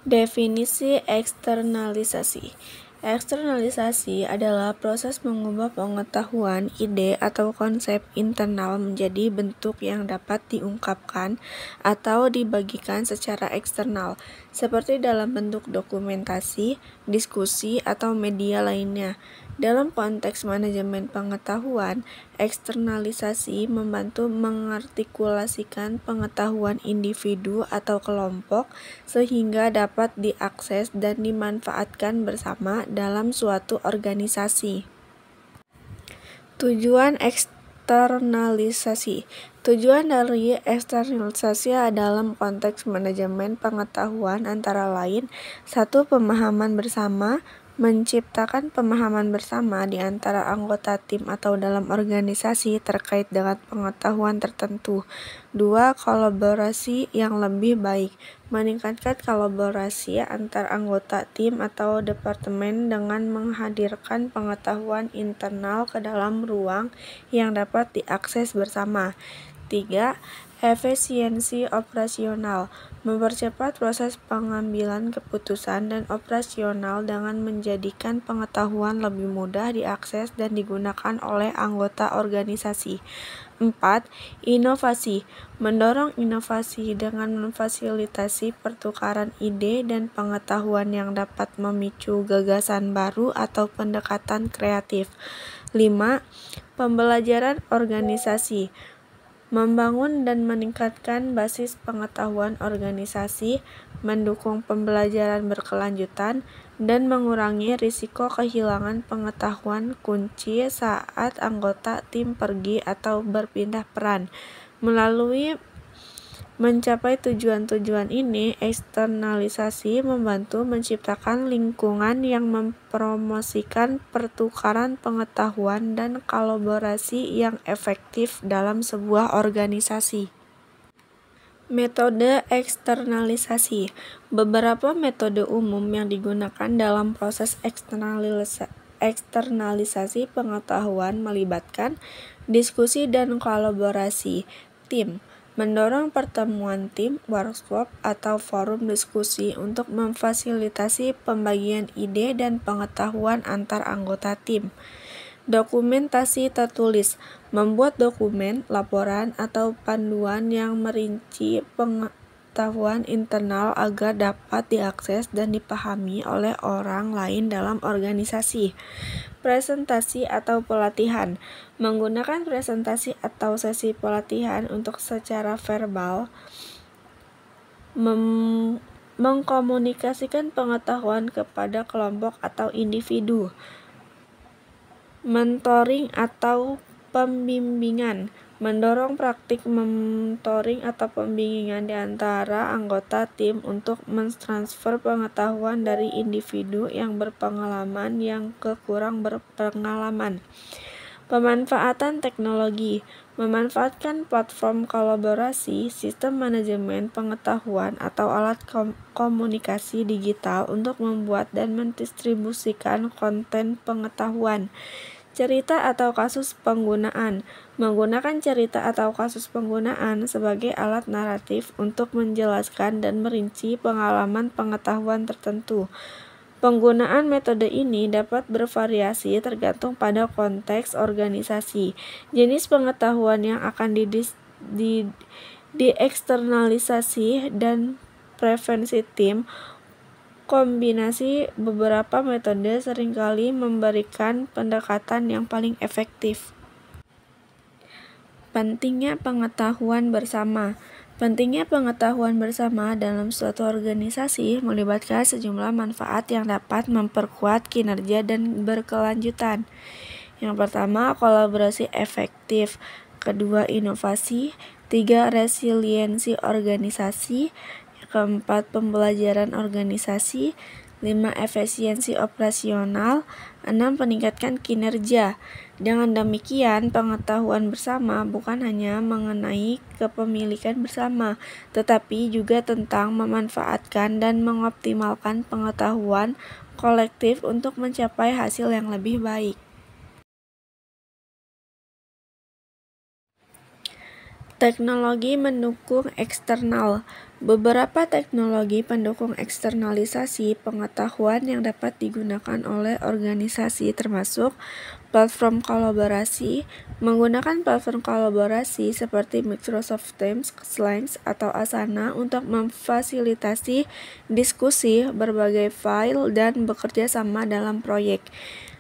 Definisi eksternalisasi. Eksternalisasi adalah proses mengubah pengetahuan, ide, atau konsep internal menjadi bentuk yang dapat diungkapkan atau dibagikan secara eksternal, seperti dalam bentuk dokumentasi, diskusi, atau media lainnya. Dalam konteks manajemen pengetahuan, eksternalisasi membantu mengartikulasikan pengetahuan individu atau kelompok sehingga dapat diakses dan dimanfaatkan bersama dalam suatu organisasi. Tujuan eksternalisasi. Tujuan dari eksternalisasi dalam konteks manajemen pengetahuan antara lain: 1. Pemahaman bersama, menciptakan pemahaman bersama di antara anggota tim atau dalam organisasi terkait dengan pengetahuan tertentu. 2. Kolaborasi yang lebih baik, meningkatkan kolaborasi antar anggota tim atau departemen dengan menghadirkan pengetahuan internal ke dalam ruang yang dapat diakses bersama. 3. Efisiensi operasional, mempercepat proses pengambilan keputusan dan operasional dengan menjadikan pengetahuan lebih mudah diakses dan digunakan oleh anggota organisasi. 4. Inovasi, mendorong inovasi dengan memfasilitasi pertukaran ide dan pengetahuan yang dapat memicu gagasan baru atau pendekatan kreatif. 5. Pembelajaran organisasi, membangun dan meningkatkan basis pengetahuan organisasi, mendukung pembelajaran berkelanjutan, dan mengurangi risiko kehilangan pengetahuan kunci saat anggota tim pergi atau berpindah peran. Melalui mencapai tujuan-tujuan ini, eksternalisasi membantu menciptakan lingkungan yang mempromosikan pertukaran pengetahuan dan kolaborasi yang efektif dalam sebuah organisasi. Metode eksternalisasi. Beberapa metode umum yang digunakan dalam proses eksternalisasi pengetahuan melibatkan diskusi dan kolaborasi tim, mendorong pertemuan tim, workshop, atau forum diskusi untuk memfasilitasi pembagian ide dan pengetahuan antar anggota tim. Dokumentasi tertulis, membuat dokumen, laporan, atau panduan yang merinci pengetahuan internal agar dapat diakses dan dipahami oleh orang lain dalam organisasi. Presentasi atau pelatihan, menggunakan presentasi atau sesi pelatihan untuk secara verbal mengkomunikasikan pengetahuan kepada kelompok atau individu. Mentoring atau pembimbingan, mendorong praktik mentoring atau pembimbingan di antara anggota tim untuk mentransfer pengetahuan dari individu yang berpengalaman yang ke kurang berpengalaman. Pemanfaatan teknologi, memanfaatkan platform kolaborasi, sistem manajemen pengetahuan, atau alat komunikasi digital untuk membuat dan mendistribusikan konten pengetahuan. Cerita atau kasus penggunaan, menggunakan cerita atau kasus penggunaan sebagai alat naratif untuk menjelaskan dan merinci pengalaman pengetahuan tertentu. Penggunaan metode ini dapat bervariasi tergantung pada konteks organisasi, jenis pengetahuan yang akan dieksternalisasi, dan preferensi tim. Kombinasi beberapa metode seringkali memberikan pendekatan yang paling efektif. Pentingnya pengetahuan bersama. Pentingnya pengetahuan bersama dalam suatu organisasi melibatkan sejumlah manfaat yang dapat memperkuat kinerja dan berkelanjutan. Yang pertama, kolaborasi efektif. Kedua, inovasi. 3, resiliensi organisasi. Keempat, pembelajaran organisasi. 5, efisiensi operasional. 6, peningkatan kinerja. Dengan demikian, pengetahuan bersama bukan hanya mengenai kepemilikan bersama, tetapi juga tentang memanfaatkan dan mengoptimalkan pengetahuan kolektif untuk mencapai hasil yang lebih baik. Teknologi mendukung eksternal. Beberapa teknologi pendukung eksternalisasi pengetahuan yang dapat digunakan oleh organisasi termasuk platform kolaborasi. Menggunakan platform kolaborasi seperti Microsoft Teams, Slack, atau Asana untuk memfasilitasi diskusi, berbagai file, dan bekerja sama dalam proyek.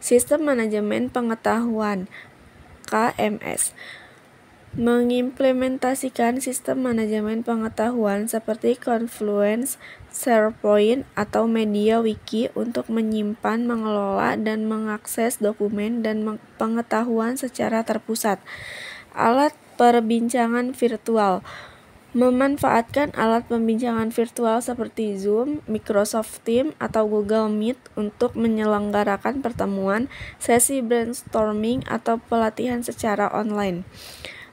Sistem manajemen pengetahuan KMS mengimplementasikan sistem manajemen pengetahuan seperti Confluence, SharePoint, atau MediaWiki untuk menyimpan, mengelola, dan mengakses dokumen dan pengetahuan secara terpusat. Alat perbincangan virtual memanfaatkan alat pembincangan virtual seperti Zoom, Microsoft Teams, atau Google Meet untuk menyelenggarakan pertemuan, sesi brainstorming, atau pelatihan secara online.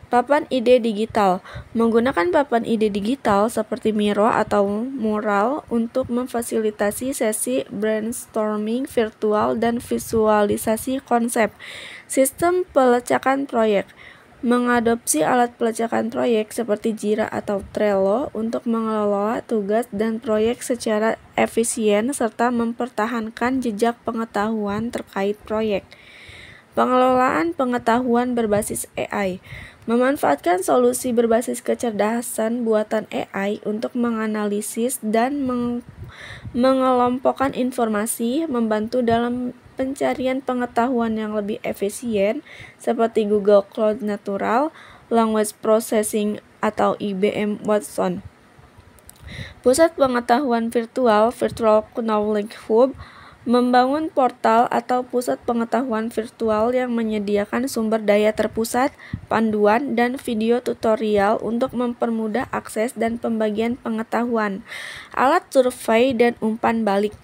Papan ide digital. Menggunakan papan ide digital seperti Miro atau Mural untuk memfasilitasi sesi brainstorming virtual dan visualisasi konsep. Sistem pelecakan proyek. Mengadopsi alat pelecakan proyek seperti Jira atau Trello untuk mengelola tugas dan proyek secara efisien serta mempertahankan jejak pengetahuan terkait proyek. Pengelolaan pengetahuan berbasis AI. Memanfaatkan solusi berbasis kecerdasan buatan AI untuk menganalisis dan mengelompokkan informasi, membantu dalam pencarian pengetahuan yang lebih efisien seperti Google Cloud Natural Language Processing atau IBM Watson. Pusat pengetahuan virtual Virtual Knowledge Hub membangun portal atau pusat pengetahuan virtual yang menyediakan sumber daya terpusat, panduan, dan video tutorial untuk mempermudah akses dan pembagian pengetahuan. Alat survei dan umpan balik.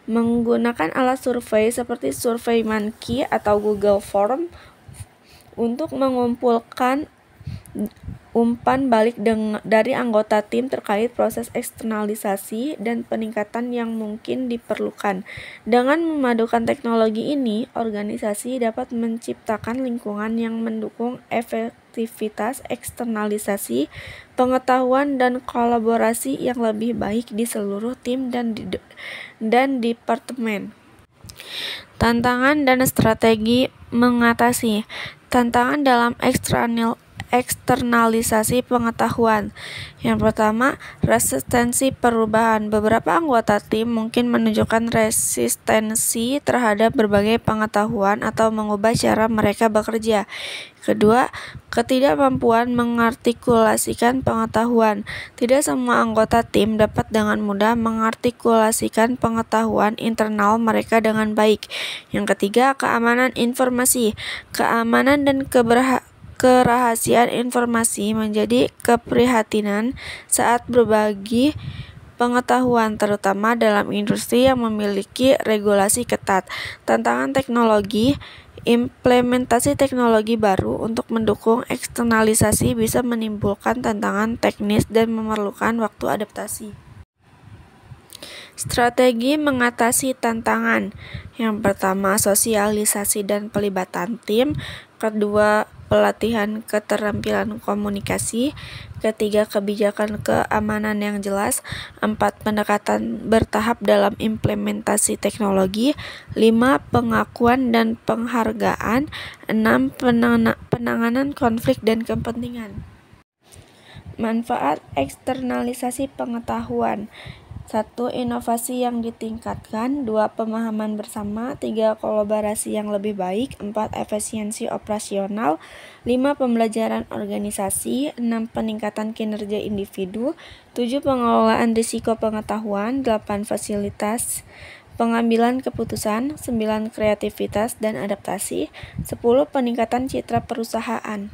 Menggunakan alat survei seperti SurveyMonkey atau Google Form untuk mengumpulkan umpan balik dari anggota tim terkait proses eksternalisasi dan peningkatan yang mungkin diperlukan. Dengan memadukan teknologi ini, organisasi dapat menciptakan lingkungan yang mendukung efektivitas eksternalisasi pengetahuan dan kolaborasi yang lebih baik di seluruh tim dan departemen. Tantangan dan strategi mengatasi tantangan dalam eksternalisasi pengetahuan. Yang pertama, resistensi perubahan. Beberapa anggota tim mungkin menunjukkan resistensi terhadap berbagai pengetahuan atau mengubah cara mereka bekerja. Kedua, ketidakmampuan mengartikulasikan pengetahuan. Tidak semua anggota tim dapat dengan mudah mengartikulasikan pengetahuan internal mereka dengan baik. Yang ketiga, keamanan informasi. Keamanan dan kerahasiaan informasi menjadi keprihatinan saat berbagi pengetahuan, terutama dalam industri yang memiliki regulasi ketat. Tantangan teknologi. Implementasi teknologi baru untuk mendukung eksternalisasi bisa menimbulkan tantangan teknis dan memerlukan waktu adaptasi. Strategi mengatasi tantangan. Yang pertama, sosialisasi dan pelibatan tim. Kedua, pelatihan keterampilan komunikasi. Ketiga, kebijakan keamanan yang jelas. 4, pendekatan bertahap dalam implementasi teknologi. 5, pengakuan dan penghargaan. 6, penanganan konflik dan kepentingan. Manfaat eksternalisasi pengetahuan. 1. Inovasi yang ditingkatkan. 2. Pemahaman bersama. 3. Kolaborasi yang lebih baik. 4. Efisiensi operasional. 5. Pembelajaran organisasi. 6. Peningkatan kinerja individu. 7. Pengelolaan risiko pengetahuan. 8. Fasilitas pengambilan keputusan. 9. Kreativitas dan adaptasi. 10. Peningkatan citra perusahaan.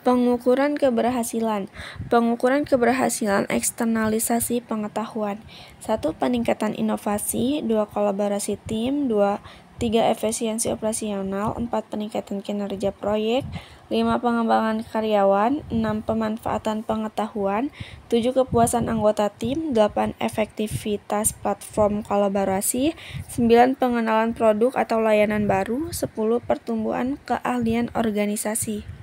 Pengukuran keberhasilan. Pengukuran keberhasilan eksternalisasi pengetahuan. 1. Peningkatan inovasi. 2. Kolaborasi tim. 3. Efisiensi operasional. 4. Peningkatan kinerja proyek. 5. Pengembangan karyawan. 6. Pemanfaatan pengetahuan. 7. Kepuasan anggota tim. 8. Efektivitas platform kolaborasi. 9. Pengenalan produk atau layanan baru. 10. Pertumbuhan keahlian organisasi.